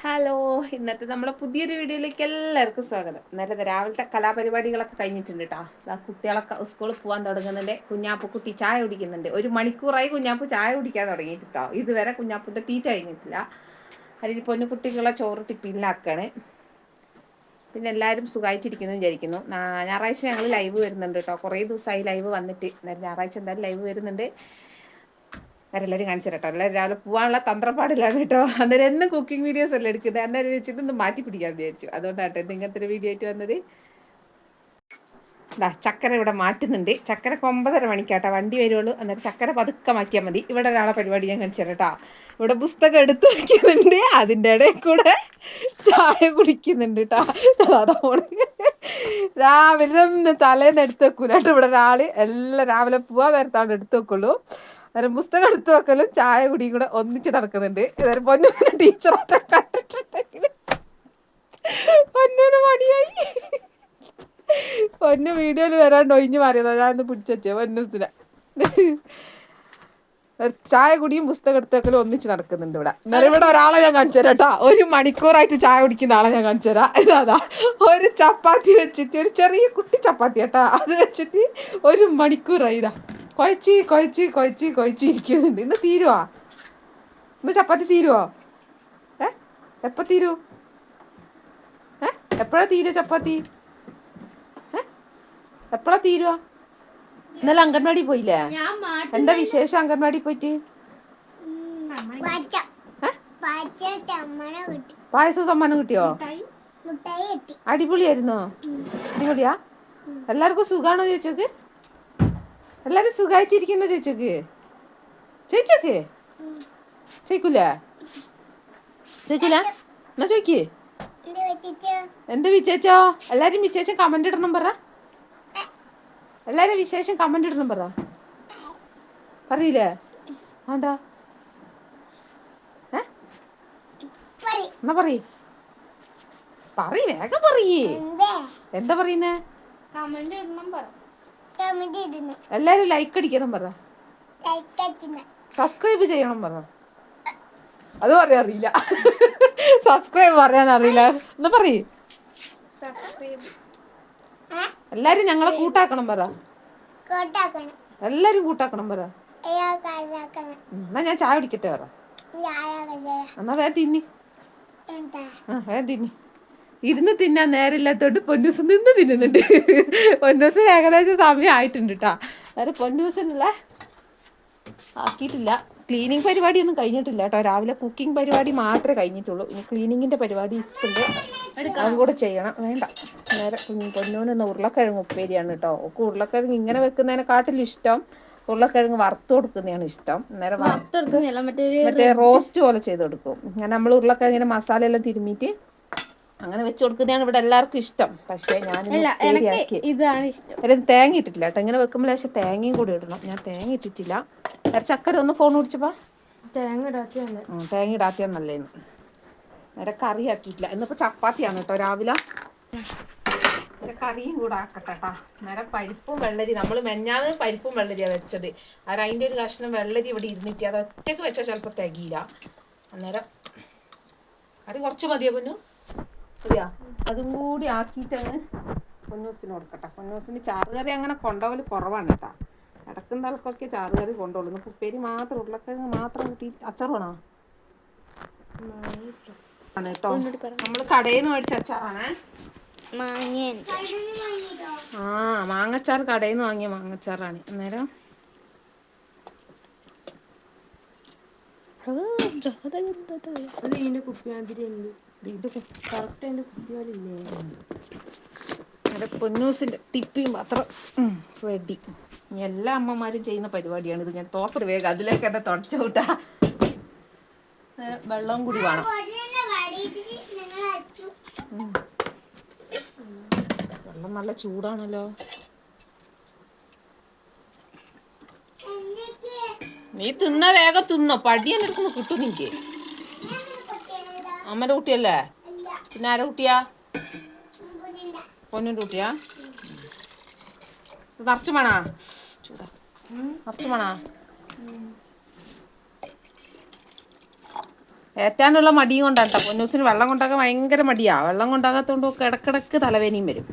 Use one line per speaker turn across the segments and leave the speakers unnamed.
Hello, ഇന്നത്തെ നമ്മളെ പുതിയൊരു വീഡിയോയിലേക്ക് എല്ലാവർക്കും സ്വാഗതം. നേരത്തെ രാവിലത്തെ കലാപരിപാടികളൊക്കെ കഴിഞ്ഞിട്ടുണ്ട് കേട്ടോ. കുട്ടികളൊക്കെ സ്കൂളിൽ പോകാൻ തുടങ്ങുന്നുണ്ട്. കുഞ്ഞാപ്പു കുട്ടി ചായ കുടിക്കുന്നുണ്ട്. 1 മണിക്കൂറായി കുഞ്ഞാപ്പു ചായ കുടിക്കാൻ തുടങ്ങിയിട്ട് കേട്ടോ. ഇതുവരെ കുഞ്ഞാപ്പുൻ്റെ തീറ്റ കഴിഞ്ഞിട്ടില്ല. അതിൽ പൊന്നു കുട്ടികളെ ചോറ് ടിപ്പിലാക്കാണ്. പിന്നെ എല്ലാവരും സുഖമായിട്ടിരിക്കുന്നു വിചാരിക്കുന്നു. ഞായറാഴ്ച ഞങ്ങൾ ലൈവ് വരുന്നുണ്ട് കേട്ടോ. കുറേ ദിവസമായി ലൈവ് വന്നിട്ട്. ഞായറാഴ്ച എന്തായാലും ലൈവ് വരുന്നുണ്ട്. എല്ലാവരും കാണിച്ചു കേട്ടോ. എല്ലാവരും രാവിലെ പോകാനുള്ള തന്ത്രപ്പാടിലാണ് കേട്ടോ. അന്നേരം എന്നും കുക്കിംഗ് വീഡിയോസ് അല്ലേ എടുക്കുന്നത്. അന്നേരം വെച്ചിട്ടൊന്ന് മാറ്റി പിടിക്കാൻ വിചാരിച്ചു. അതുകൊണ്ടാട്ടോ ഇങ്ങനത്തെ ഒരു വീഡിയോ ആയിട്ട് വന്നത്. ചക്കര ഇവിടെ മാറ്റുന്നുണ്ട്. ചക്കരക്ക് 9:30 മണിക്കാട്ടോ വണ്ടി വരുള്ളൂ. അന്നേരം ചക്കര പതുക്കെ മാറ്റിയാൽ മതി. ഇവിടെ ഒരാളെ പരിപാടി ഞാൻ കാണിച്ചു തരാം കേട്ടോ. ഇവിടെ പുസ്തകം എടുത്തു വയ്ക്കുന്നുണ്ട്. അതിൻ്റെ ഇടയിൽ കൂടെ ചായ കുടിക്കുന്നുണ്ട് കേട്ടോ. അതാ രാവിലെ ഒന്നും തലേന്ന് എടുത്ത് വെക്കൂല കേട്ടോ. ഇവിടെ ഒരാൾ എല്ലാം രാവിലെ പോവാൻ നേരത്താണ് എടുത്ത് വെക്കുള്ളൂ. അന്നേരം പുസ്തകം എടുത്ത് വെക്കലും ചായ കുടിയും കൂടെ ഒന്നിച്ച് നടക്കുന്നുണ്ട്. അന്നേരം പൊന്നൂസിനെ ടീച്ചറായിട്ട് കണ്ടിട്ടുണ്ടെങ്കിൽ പൊന്നൂന് മടിയായി. പൊന്നു വീഡിയോയിൽ വരാണ്ട് ഒഴിഞ്ഞു മാറിയതാ. ഞാൻ ഒന്ന് പിടിച്ചു വെച്ചേ പൊന്നൂസിനെ. ചായ കുടിയും പുസ്തകം എടുത്ത് വെക്കലും ഒന്നിച്ച് നടക്കുന്നുണ്ട് ഇവിടെ. അന്നേരം ഇവിടെ ഒരാളെ ഞാൻ കാണിച്ചു തരാം കേട്ടോ. 1 മണിക്കൂറായിട്ട് ചായ കുടിക്കുന്ന ആളെ ഞാൻ കാണിച്ചു തരാം. ഇതാ ഒരു ചപ്പാത്തി വെച്ചിട്ട്, ഒരു ചെറിയ കുട്ടി ചപ്പാത്തി കേട്ടോ, അത് വെച്ചിട്ട് 1 മണിക്കൂറായി. ഇതാ കുഴച്ചിരിക്കുന്നുണ്ട്. ഇന്ന് തീരുവാ? ഇന്ന് ചപ്പാത്തി തീരുവോ? എപ്പോൾ തീരൂ? എപ്പോഴാ തീരുക ചപ്പാത്തി? എപ്പോഴാ തീരുവാ? ഇന്നലെ അംഗൻവാടി പോയില്ലേ? എന്താ വിശേഷം അംഗൻവാടി പോയിട്ട്? പായസം സമ്മാനം കിട്ടിയോ? അടിപൊളിയായിരുന്നോ? അടിപൊളിയാ? എല്ലാവർക്കും സുഖാണോ ചോദിച്ചോക്ക്? എല്ലാരും സുഖമായിട്ടിരിക്കുന്നോ ചോദിച്ചോക്ക്? ചോദിച്ചോക്ക്? ചോദിക്കൂലേ? ചോദിക്കൂല? എന്നാ ചോദിക്ക്. എന്ത് വിശേഷോ? എല്ലാരും വിശേഷം കമന്റ് ഇടണം പറ. എല്ലാരും വിശേഷം കമന്റ് ഇടണം പറ. പറയില്ലേ? എന്താ എന്നാ പറയ്. വേഗം പറയേ. എന്താ പറയുന്നേ? എല്ലാരും ലൈക്ക് അടിക്കണം പറ. സബ്സ്ക്രൈബ് ചെയ്യണം പറ. അത് പറയാൻ അറിയില്ല. സബ്സ്ക്രൈബ് പറയാൻ അറിയില്ല. എന്നാ പറയ്. എല്ലാരും ഞങ്ങളെ കൂട്ടാക്കണം പറ. എല്ലാരും കൂട്ടാക്കണം പറ. എന്നാ ഞാൻ ചായ കുടിക്കട്ടെ പറ. എന്നാ വേഗം തിന്നി. വേഗം തിന്നി. ഇരുന്ന് തിന്നാൻ നേരമില്ലാത്തോണ്ട് പൊന്നൂസ് നിന്ന് തിന്നുന്നുണ്ട്. പൊന്നൂസ് ഏകദേശം സമയം ആയിട്ടുണ്ട് കേട്ടോ. വേറെ പൊന്നൂസിനുള്ള ആക്കിയിട്ടില്ല. ക്ലീനിങ് പരിപാടിയൊന്നും കഴിഞ്ഞിട്ടില്ല കേട്ടോ. രാവിലെ കുക്കിംഗ് പരിപാടി മാത്രമേ കഴിഞ്ഞിട്ടുള്ളൂ. ഇനി ക്ലീനിങ്ങിൻ്റെ പരിപാടി ഉണ്ട്, അതും കൂടെ ചെയ്യണം. വേണ്ട, നേരെ പൊന്നൂനൊന്ന് ഉരുളക്കിഴങ്ങ് ഉപ്പേരിയാണ് കേട്ടോ. ഒക്കെ ഉരുളക്കിഴങ്ങ് ഇങ്ങനെ വെക്കുന്നതിനെക്കാട്ടിലും ഇഷ്ടം ഉരുളക്കിഴങ്ങ് വറുത്ത് കൊടുക്കുന്നതാണ് ഇഷ്ടം. നേരെ മറ്റേ റോസ്റ്റ് പോലെ ചെയ്ത് കൊടുക്കും. അങ്ങനെ നമ്മൾ ഉരുളക്കിഴങ്ങിൻ്റെ മസാല എല്ലാം തിരുമ്മിയിട്ട് അങ്ങനെ വെച്ച് കൊടുക്കുന്നതാണ് ഇവിടെ എല്ലാവർക്കും ഇഷ്ടം. പക്ഷേ ഞാൻ തേങ്ങ ഇട്ടിട്ടില്ല കേട്ടോ. ഇങ്ങനെ വെക്കുമ്പോൾ ലേശം തേങ്ങയും കൂടി ഇടണം. ഞാൻ തേങ്ങ ഇട്ടിട്ടില്ല. ചക്കര ഒന്ന് ഫോൺ കുടിച്ചപ്പോ തേങ്ങ ഇടാത്തിയാണ് നല്ലതെന്ന്. നേരെ കറി ആക്കിയിട്ടില്ല. ഇന്നിപ്പോൾ ചപ്പാത്തിയാണ് കേട്ടോ രാവിലെ. കറിയും കൂടെ ആക്കട്ടെ കേട്ടോ. നേരെ പരിപ്പും വെള്ളരി, നമ്മൾ മെഞ്ഞാന്ന് പരിപ്പും വെള്ളരിയാണ് വെച്ചത്. അതിൻ്റെ ഒരു കഷ്ണം വെള്ളരി ഇവിടെ ഇരുന്നിട്ട് അത് ഒറ്റയ്ക്ക് വെച്ചാൽ ചിലപ്പോൾ തികയില്ല. അന്നേരം കറി കുറച്ച് മതിയോ പൊന്നു? മതിയാ? അതും കൂടി ആക്കിയിട്ടങ്ങ് പൊന്നൂസിന് കൊടുക്കട്ടെ. പൊന്നൂസിന് ചാറുകറി അങ്ങനെ കൊണ്ടുപോകൽ കുറവാണ് കേട്ടോ. ഇടക്കും തലക്കൊക്കെ ചാറുകറി കൊണ്ടുപോകുന്നു. ഉപ്പേരി മാത്രം, ഉരുളക്കിഴങ്ങ് മാത്രം കൂട്ടി. അച്ചാറാണോ? ആണ് കേട്ടോ. നമ്മൾ കടയിൽ നിന്ന് മേടിച്ച അച്ചാറാണേ. മാങ്ങച്ചാർ കടയിൽ നിന്ന് വാങ്ങിയ മാങ്ങച്ചാറാണ്. അന്നേരം പൊന്നൂസിന്റെ ടിപ്പിയും മാത്രം റെഡി. ഇനി എല്ലാ അമ്മമാരും ചെയ്യുന്ന പരിപാടിയാണ് ഇത്. ഞാൻ തോർത്ത് വേഗം അതിലേക്ക് എന്നെ തുടച്ചു കൂട്ടാ. വെള്ളം കൂടി വേണം. വെള്ളം നല്ല ചൂടാണല്ലോ. നീ തിന്ന വേഗം തിന്നോ. പടിയെന്നെ എടുക്കുന്ന കിട്ടും നിനക്ക്. അമ്മയുടെ കുട്ടിയല്ലേ? പിന്നെ ആരുടെ കുട്ടിയാ? പൊന്നിൻ്റെ കുട്ടിയാ? നിറച്ചു വേണോ? ചൂടാ നിറച്ചു വേണോ? ഏറ്റാനുള്ള മടിയും കൊണ്ടാണ് കേട്ടോ. പൊന്നൂസിന് വെള്ളം കൊണ്ടാക്കാൻ ഭയങ്കര മടിയാണ്. വെള്ളം കൊണ്ടാകാത്തതുകൊണ്ട് ഇടക്കിടക്ക് തലവേനയും വരും.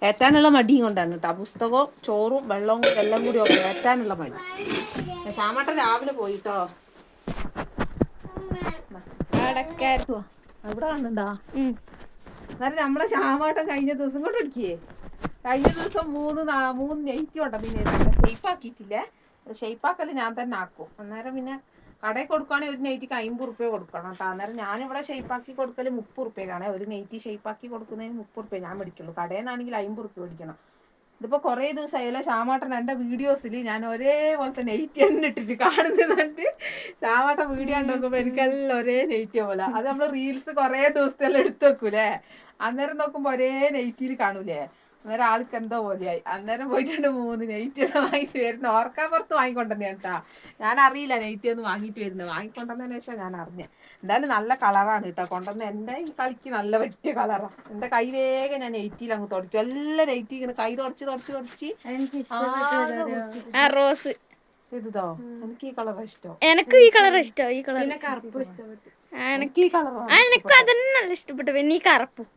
ഏറ്റാനുള്ള മടിയും കൊണ്ടാണ് കേട്ടോ. പുസ്തകവും ചോറും വെള്ളവും എല്ലാം കൂടി ഒക്കെ ഏറ്റാനുള്ള മടി. ശ്യാമേട്ടൻ രാവിലെ പോയിട്ടോ. എവിടെ കാണുന്നുണ്ടാ? എന്നാലും നമ്മളെ ശ്യാമേട്ടൻ കഴിഞ്ഞ ദിവസം കൊണ്ട് അടിക്കേ. കഴിഞ്ഞ ദിവസം മൂന്ന് നെയ്റ്റ് കൊണ്ട പിന്നെ ഷെയ്പ്പാക്കിയിട്ടില്ലേ. ഷെയ്പ്പാക്കൽ ഞാൻ തന്നെ ആക്കും. അന്നേരം പിന്നെ കടയിൽ കൊടുക്കുകയാണെങ്കിൽ ഒരു നെയ്റ്റിക്ക് 50 റുപ്യ കൊടുക്കണം കേട്ടോ. അന്നേരം ഞാനിവിടെ ഷെയ്പ്പാക്കി കൊടുക്കൽ 30 റുപ്യക്കാണ്. ഒരു നെയ്റ്റി ഷെയ്പ്പാക്കി കൊടുക്കുന്നതിന് 30 റുപ്യ ഞാൻ മേടിക്കുള്ളൂ. കടയിൽ നിന്നാണെങ്കിൽ 50 റുപ്യ മേടിക്കണം. ഇതിപ്പോൾ കുറേ ദിവസമായല്ലോ ശ്യാമേട്ടൻ എൻ്റെ വീഡിയോസിൽ ഞാൻ ഒരേപോലത്തെ നെയ്റ്റ് തന്നെ ഇട്ടിട്ട് കാണുന്നതിട്ട്. ശ്യാമേട്ടൻ വീഡിയോ നോക്കുമ്പോൾ എനിക്കെല്ലാം ഒരേ നെയ്റ്റ് പോലെ. അത് നമ്മൾ റീൽസ് കുറേ ദിവസത്തെല്ലാം എടുത്ത് വെക്കൂലേ. അന്നേരം നോക്കുമ്പോൾ ഒരേ നെയ്റ്റിയിൽ കാണൂലേ. അന്നേരം ആൾക്ക് എന്തോ പോലെയായി. അന്നേരം പോയിട്ടുണ്ട് 3 നെയ്റ്റ് വാങ്ങിയിട്ട് വരുന്നത്. ഓർക്കാൻ പുറത്ത് വാങ്ങിക്കൊണ്ടെന്ന് കേട്ടാ. ഞാൻ അറിയില്ല നെയ്റ്റ് ഒന്ന് വാങ്ങിയിട്ട് വരുന്നത്. വാങ്ങിക്കൊണ്ടെന്നതിന് ശേഷം ഞാൻ അറിഞ്ഞത്. എന്തായാലും നല്ല കളറാണ് കേട്ടോ കൊണ്ടുവന്ന്. എൻ്റെ ഈ കളിക്ക് നല്ല പറ്റിയ കളറാണ്. എൻ്റെ കൈ വേഗം ഞാൻ നെയ്റ്റിയിൽ അങ്ങ് തുടയ്ക്കും. എല്ലാം നെയ്റ്റി ഇങ്ങനെ കൈ തുടച്ച്
റോസ്
ഇതോ. എനിക്ക് ഈ കളറാണ് ഇഷ്ടം.
എനക്കും ഈ കളർ ഇഷ്ടം. ഈ കളർ
എനിക്ക് ഈ കളറാണ്.
എനക്കും അതന്നെ നല്ല ഇഷ്ടപ്പെട്ടു. പിന്നെ ഈ കറുപ്പും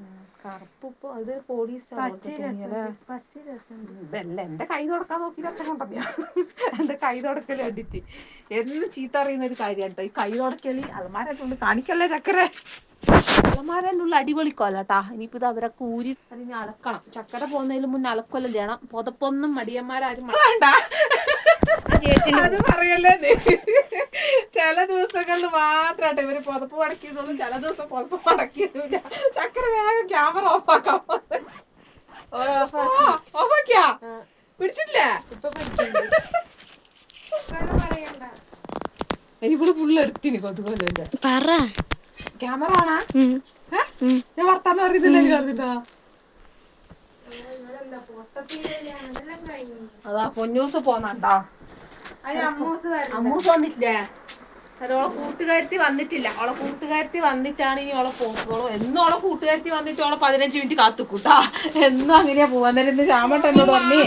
കറുപ്പിപ്പോ അത് പോലീസ് ഇതല്ല. എന്റെ കൈ തുടക്കാൻ നോക്കി അച്ഛൻ കൊണ്ടറിയാ. എന്റെ കൈ തുടക്കല് കണ്ടിട്ട് എന്നും ചീത്ത അറിയുന്ന ഒരു കാര്യം കേട്ടോ ഈ കൈ തുടക്കല്. അലമാരൊക്കെ ഉണ്ട് കാണിക്കല്ലേ ചക്കര. അലമാരനുള്ള അടിപൊളിക്കോലാട്ടാ. ഇനിയിപ്പോ ഇത് അവരെ കൂരി അതിന് അലക്കണം. ചക്കര പോകുന്നതിന് മുന്നേ അലക്കൊല്ലം ചെയ്യണം. പുതപ്പൊന്നും മടിയന്മാരും വേണ്ട. അത് പറയല്ലേ. ചില ദിവസങ്ങളിൽ മാത്രാട്ടെ ഇവര് പുതപ്പ് മടക്കിയതുള്ളൂ. ചില ദിവസം പുതപ്പ് മടക്കിയിട്ടില്ല. ചക്കര വേഗം ക്യാമറ ഓഫാക്കാം. ഓഫാക്കിയാ പിടിച്ചില്ലേ? ഇവിടെ ഫുള്ള് എടുത്തിന് കൊതുകൊല്ലേ. ക്യാമറ ആണാ? ഞാൻ വർത്താനം അറിയുന്നില്ല. കാണുന്നുണ്ടോ? അതാ പൊന്നൂസ് പോന്നണ്ടോ. അമ്മൂസ് വന്നിട്ടില്ലേ? ഓളെ കൂട്ടുകാരത്തി വന്നിട്ടില്ല. ഓളെ കൂട്ടുകാരത്തി വന്നിട്ടാണ് ഇനി ഓളെ പോക്കുകളോ. എന്നും ഓളെ കൂട്ടുകാരത്തി വന്നിട്ട് ഓളെ 15 മിനിറ്റ് കാത്തുക്കൂട്ടാ. എന്നും അങ്ങനെയാ പോവാൻ. നേരം ഇന്ന് ശ്യാമേട്ടൻ എന്നോട് പറഞ്ഞേ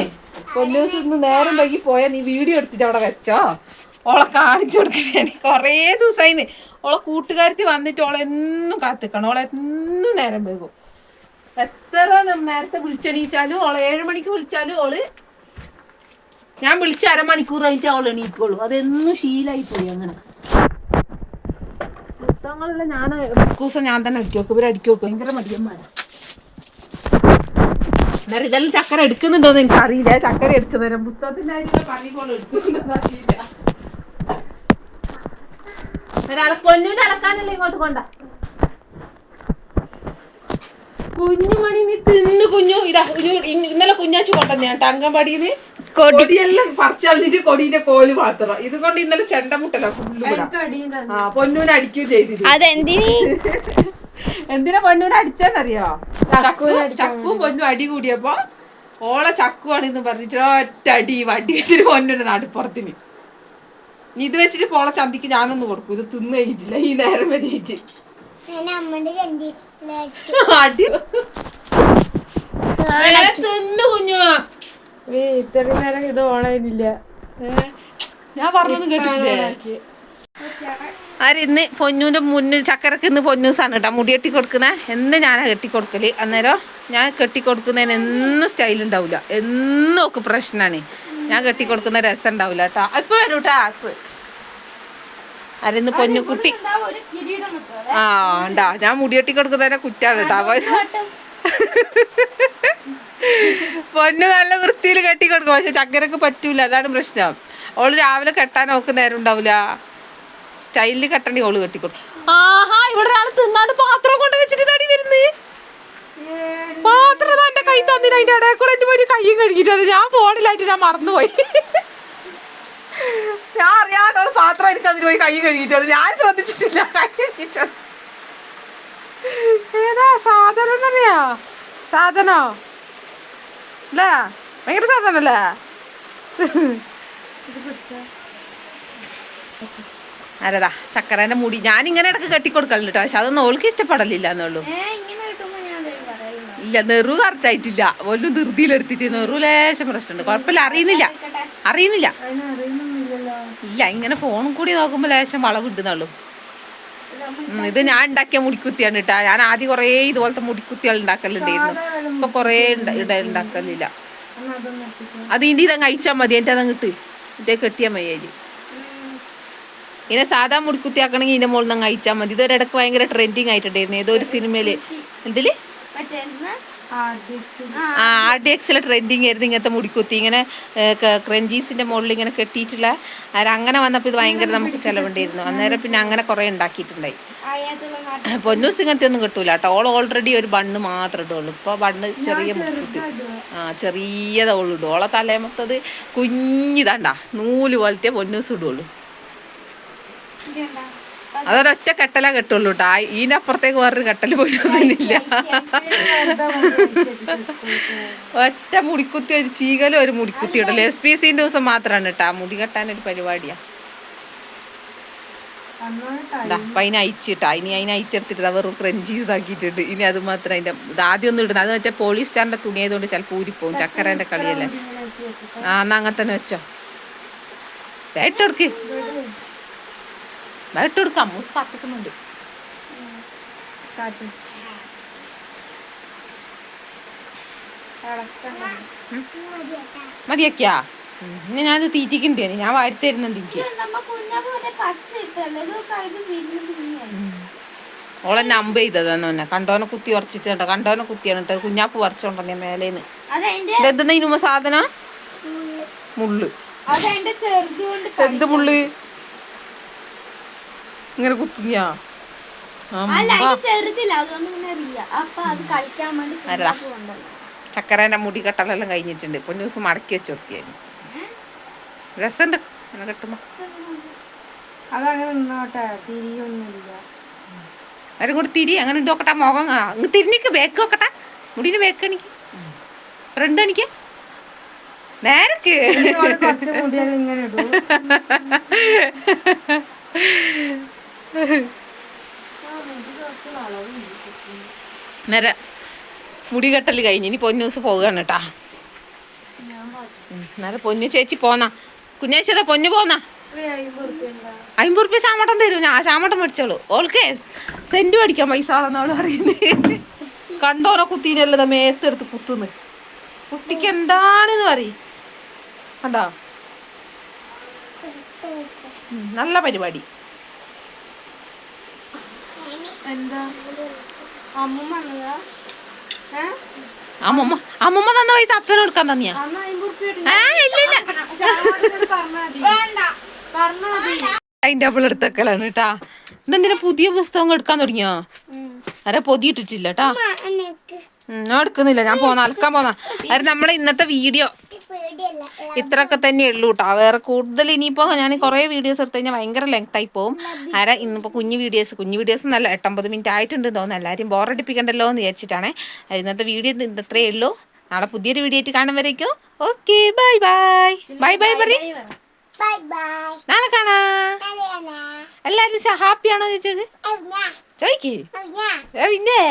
പൊന്നൂസ് ഇന്ന് നേരം വൈകി പോയാ നീ വീഡിയോ എടുത്തിട്ട് അവിടെ വെച്ചോ. ഓളെ കാണിച്ചു കൊടുക്കണേ. എനിക്ക് കുറേ ദിവസമായിന്ന് ഓളെ കൂട്ടുകാരത്തി വന്നിട്ട് ഓളെ എന്നും കാത്തിക്കണം. ഓളെ എന്നും നേരം വൈകും. എത്ര നേരത്തെ വിളിച്ചെണീച്ചാലും ഓളെ 7 മണിക്ക് വിളിച്ചാലും ഓള് ഞാൻ വിളിച്ച അരമണിക്കൂർ കഴിഞ്ഞിട്ട് അവൾ എണീക്കുള്ളൂ. അതെന്നും ശീലായി പോയി. അങ്ങനെ പുസ്തകങ്ങളെല്ലാം ഞാൻ ദിവസം ഞാൻ തന്നെ അടിക്കി വെക്കും. ഇവരെ അടിക്കി വെക്കും. ഭയങ്കര മടിയന്മാരാ. അന്നേരം ഇതെല്ലാം ചക്കര എടുക്കുന്നുണ്ടോന്ന് എനിക്ക് അറിയില്ല. ചക്കര എടുക്കുന്നേരം പുസ്തകത്തിന്റെ കാര്യങ്ങൾ പറയുമ്പോൾ എടുക്കുന്നുണ്ടോന്ന് അറിയില്ല. പൊന്നൂര് അലക്കാനല്ലേ ഇങ്ങോട്ട് കൊണ്ട. കുഞ്ഞുമണി നീ തിന്നു കുഞ്ഞു. ഇതാ ഇന്നലെ കുഞ്ഞാച്ചു കൊണ്ടുവന്ന കേട്ടോ അംഗൻവാടിന്ന്. കൊടിയെല്ലാം പറിച്ചളിഞ്ഞിട്ട് കൊടീന്റെ കോല് മാത്രം. ഇതുകൊണ്ട് ഇന്നലെ ചെണ്ടമുട്ടല ഫുള്ള്. പൊന്നൂന് അടിക്കുകയും ചെയ്തിട്ട്. എന്തിനാ പൊന്നൂന് അടിച്ചെന്നറിയോ? ചക്കും പൊന്നും അടി കൂടിയപ്പോ ഓളെ ചക്കുവാണെന്ന് പറഞ്ഞിട്ട് ഒറ്റ അടി വടി വെച്ചിട്ട് പൊന്നൂന്റെ നടുപ്പുറത്തിന്. ഇത് വെച്ചിട്ട് പോളെ ചന്തിക്ക് ഞാനൊന്ന് കൊടുക്കും. ഇത് തിന്നു കഴിഞ്ഞിട്ടില്ല ഈ നേരം വരെയിട്ട്. അടി തിന്നു കുഞ്ഞു.
ഇത്രയും നേരം ഇത് ഓണായിരുന്നില്ല.
ഞാൻ പറഞ്ഞൊന്നും കേട്ടിട്ടില്ലേ? ഇന്ന് പൊന്നൂന്റെ മുന്നിൽ ചക്കരക്ക് ഇന്ന് പൊന്നൂസാണ് കേട്ടോ മുടി കെട്ടി കൊടുക്കുന്നത്. എന്ന് ഞാനാ കെട്ടിക്കൊടുക്കല്. അന്നേരം ഞാൻ കെട്ടിക്കൊടുക്കുന്നതിന് എന്നും സ്റ്റൈലുണ്ടാവില്ല. എന്നും ഒക്കെ പ്രശ്നമാണ്. ഞാൻ കെട്ടിക്കൊടുക്കുന്ന രസം ഉണ്ടാവില്ല കേട്ടോ. ഇപ്പൊ വരും കേട്ടോ. ഇപ്പൊ ആരെന്ന് പൊന്നുകുട്ടി ഉണ്ടാ. ഞാൻ മുടി കെട്ടി കൊടുക്കുന്നതിനെ കുറ്റാണ് കേട്ടോ. പൊന്നു നല്ല വൃത്തിയിൽ കെട്ടി കൊടുക്കും. പക്ഷെ ചക്കരക്ക് പറ്റൂല. അതാണ് പ്രശ്നം. ഓള് രാവിലെ കെട്ടാൻ നോക്ക് നേരം ഉണ്ടാവില്ല. സ്റ്റൈലിൽ കെട്ടണ്ടി ഓള് കെട്ടിക്കൊടുക്കും. ആഹാ ഇവിടെ ഒരാൾ തിന്നാണ്ട് പാത്രം കൊണ്ട് വെച്ചിട്ട് തടി വരുന്നേ. പാത്രം എന്റെ കൈ തന്നിട്ട് അതിന്റെ ഇടയിൽ കൂടെ എന്റെ പോയി കൈയും കഴുകിട്ട് അത് ഞാൻ ഫോണിലായിട്ട് ഞാൻ മറന്നുപോയി. ഞാൻ അറിയാണ്ടോള് പാത്രം എനിക്ക് അതിന് പോയി കൈ കഴുകിട്ട് അത് ഞാൻ ശ്രദ്ധിച്ചിട്ടില്ല. കൈ കഴുകിട്ടത് ഏതാ സാധനം എന്നറിയാ? സാധനോ അല്ലേ? ഭയങ്കര സാധനല്ലേ? ആരതാ ചക്കരേന്റെ മുടി ഞാനിങ്ങനെ ഇടക്ക് കെട്ടിക്കൊടുക്കലുണ്ട് കേട്ടോ. പക്ഷെ അതൊന്നും ഓൾക്ക് ഇഷ്ടപ്പെടലില്ല എന്നുള്ളൂ. ഇല്ല നെറു കറക്റ്റ് ആയിട്ടില്ല. ഒല്ലും ധൃതിയിലെടുത്തിട്ട് നെറു ലേശം പ്രശ്നമുണ്ട്. കുഴപ്പമില്ല. അറിയുന്നില്ല ഇല്ല. ഇങ്ങനെ ഫോണും കൂടി നോക്കുമ്പോൾ ലേശം വളവ് ഇടുന്നുള്ളൂ. ഇത് ഞാൻ ഉണ്ടാക്കിയ മുടിക്കുത്തിയാണ് കേട്ടാ. ഞാൻ ആദ്യം കുറേ ഇതുപോലത്തെ മുടിക്കുത്തികൾ ഉണ്ടാക്കലുണ്ടായിരുന്നു. ഇപ്പൊ കുറേ ഉണ്ടാക്കലില്ല. അത് ഇനി ഇതങ്ങ് അയച്ചാൽ മതി. എൻ്റെ അതങ്ങ് ഇട്ട് ഇതേ കെട്ടിയാൽ മതി. ഇങ്ങനെ സാധാ മുടിക്കുത്തി ആക്കണമെങ്കിൽ ഇതിന്റെ മുകളിൽ നിന്ന് അയച്ചാൽ മതി. ഇതൊരിടക്ക് ഭയങ്കര ട്രെൻഡിങ് ആയിട്ടുണ്ടായിരുന്നു ഏതോ ഒരു സിനിമയില്. എന്തില് RDX ട്രെൻഡിങ് ആയിരുന്നു ഇങ്ങനത്തെ മുടിക്കുത്തി. ഇങ്ങനെ ക്രഞ്ചീസിന്റെ മുകളിൽ ഇങ്ങനെ കെട്ടിയിട്ടുള്ള അങ്ങനെ വന്നപ്പോൾ ഇത് ഭയങ്കര നമുക്ക് ചിലവുണ്ടായിരുന്നു. അന്നേരം പിന്നെ അങ്ങനെ കുറെ ഉണ്ടാക്കിയിട്ടുണ്ടായി. പൊന്നൂസ് ഇങ്ങനത്തെ ഒന്നും കിട്ടൂല കേട്ടോ. ഓൾറെഡി ഒരു ബണ്ണ് മാത്രമേ ഇടുള്ളൂ. ഇപ്പൊ ബണ്ണ് ചെറിയ മുടിക്കുത്തി ചെറിയതാ ഓള് ഇടും. ഓളെ തലേമത്തത് കുഞ്ഞിതാണ്ട നൂല് പോലത്തെ പൊന്നൂസ് ഇടുള്ളൂ. അതൊരൊറ്റ കെട്ടല കെട്ടുള്ളൂ കേട്ടോ. ഇതിന്റെ അപ്പുറത്തേക്ക് വേറൊരു കെട്ടല് പോയിട്ടില്ല. ഒറ്റ മുടിക്കുത്തി ഒരു ചീകലും ഒരു മുടിക്കുത്തി ഇടല്ലോ. SPCന്റെ ദിവസം മാത്രമാണ് കേട്ടോ മുടി കെട്ടാനൊരു പരിപാടിയാ. അപ്പൊ അതിനെ അയച്ചിട്ടാ. ഇനി അതിനെ അയച്ചെടുത്തിട്ട് വെറും ക്രഞ്ചീസ് ആക്കിയിട്ടുണ്ട്. ഇനി അത് മാത്രം അതിന്റെ ഇത് ആദ്യം ഒന്നും ഇടുന്നത്. അത് വെച്ചാൽ പോളിസ്റ്ററിന്റെ തുണി ആയതുകൊണ്ട് ചിലപ്പോൾ ഊരിപ്പോവും. ചക്കരേന്റെ കളിയല്ലേ. എന്നാ അങ്ങനെ തന്നെ വെച്ചോ. വേട്ടെടുക്ക് വേട്ടെടുക്കാം. മൂസ് കാത്തിക്കുന്നുണ്ട്. മതിയാക്കിയാ ഇനി ഞാനിത് തീറ്റിക്കണ്ടേ. ഞാൻ വാരിത്തരുന്നുണ്ട് എനിക്ക്. ഓളെന്നെ അമ്പ് ചെയ്തതെന്ന് തന്നെ. കണ്ടോനെ കുത്തി ഉറച്ചിട്ടോ. കണ്ടോനെ കുത്തിയാണ് കേട്ടോ. കുഞ്ഞാപ്പ് പറിച്ചോണ്ടെന്നെ മേലേന്ന്. ഇതെന്താ ഇനുമ സാധനം? മുള്ള്. എന്ത് മുള്ള് ഇങ്ങനെ കുത്തിഞ്ഞാ? ചക്കരേന്റെ മുടി കെട്ടലെല്ലാം കഴിഞ്ഞിട്ടുണ്ട്. പൊന്നൂസ് മടക്കി വെച്ചോർത്തിയായിരുന്നു. രസമുണ്ട് അങ്ങനെ കെട്ടുമ്പോ. അവരും കൂടി തിരി അങ്ങനെ ഉണ്ട് നോക്കട്ടെ. മുഖം അങ്ങ് തിരിഞ്ഞിക്ക് ബേക്ക് നോക്കട്ടെ. മുടിന് ബേക്ക് എനിക്ക് ഫ്രണ്ട് എനിക്ക് നേരക്ക് നേരെ മുടി കെട്ടല് കഴിഞ്ഞ് ഇനി പൊന്നൂസ് പോവുകയാണ് കേട്ടാ. നേരെ പൊന്നു ചേച്ചി പോന്നാ. കുഞ്ഞേശ്വര പൊന്നു പോന്നാ. 50 റുപ്യ ചാമട്ടം തരും. ഞാൻ ചാമട്ടം മേടിച്ചോളൂ. ഓൾക്ക് സെന്റ് മേടിക്കാൻ പൈസ ആളെന്നോള് പറയുന്നത്. കണ്ടോനെ കുത്തീനല്ലോ മേത്തെടുത്ത് കുത്തുന്ന്. കുട്ടിക്ക് എന്താണെന്ന് പറയും. കണ്ടോ നല്ല പരിപാടി. അമ്മമ്മ തന്ന പൈസ അപ്പനും എടുക്കാൻ തന്നെയാ. അതിന്റെ അപ്പോൾ എടുത്തേക്കലാണ് കേട്ടാ. ഇതെന്തിനാ പുതിയ പുസ്തകം എടുക്കാൻ തുടങ്ങിയോ? ആരെ പൊതിയിട്ടിട്ടില്ല കേട്ടാ. ഞാൻ എടുക്കുന്നില്ല. ഞാൻ അലക്കാൻ പോന്നാ. അത് നമ്മളെ ഇന്നത്തെ വീഡിയോ ഇത്രയൊക്കെ തന്നെ ഉള്ളൂ കേട്ടോ. വേറെ കൂടുതൽ ഇനിയിപ്പോൾ ഞാൻ കുറേ വീഡിയോസ് എടുത്തു കഴിഞ്ഞാൽ ഭയങ്കര ലെങ്ത് ആയി പോകും. ഇന്നിപ്പോൾ കുഞ്ഞു വീഡിയോസ് നല്ല 8-9 മിനിറ്റ് ആയിട്ടുണ്ട് തോന്നുന്നു. എല്ലാവരും ബോറടിപ്പിക്കണ്ടല്ലോ എന്ന് വിചാരിച്ചിട്ടാണ് ഇന്നത്തെ വീഡിയോ. ഇത്രയേ ഉള്ളൂ. നാളെ പുതിയൊരു വീഡിയോ ആയിട്ട് കാണുമ്പോഴേക്കും okay bye bye. Bye bye പറയും. നാളെ കാണാ. എല്ലാവരും ഹാപ്പിയാണോ ചോദിച്ചത്? ചോദിക്ക് പിന്നെ.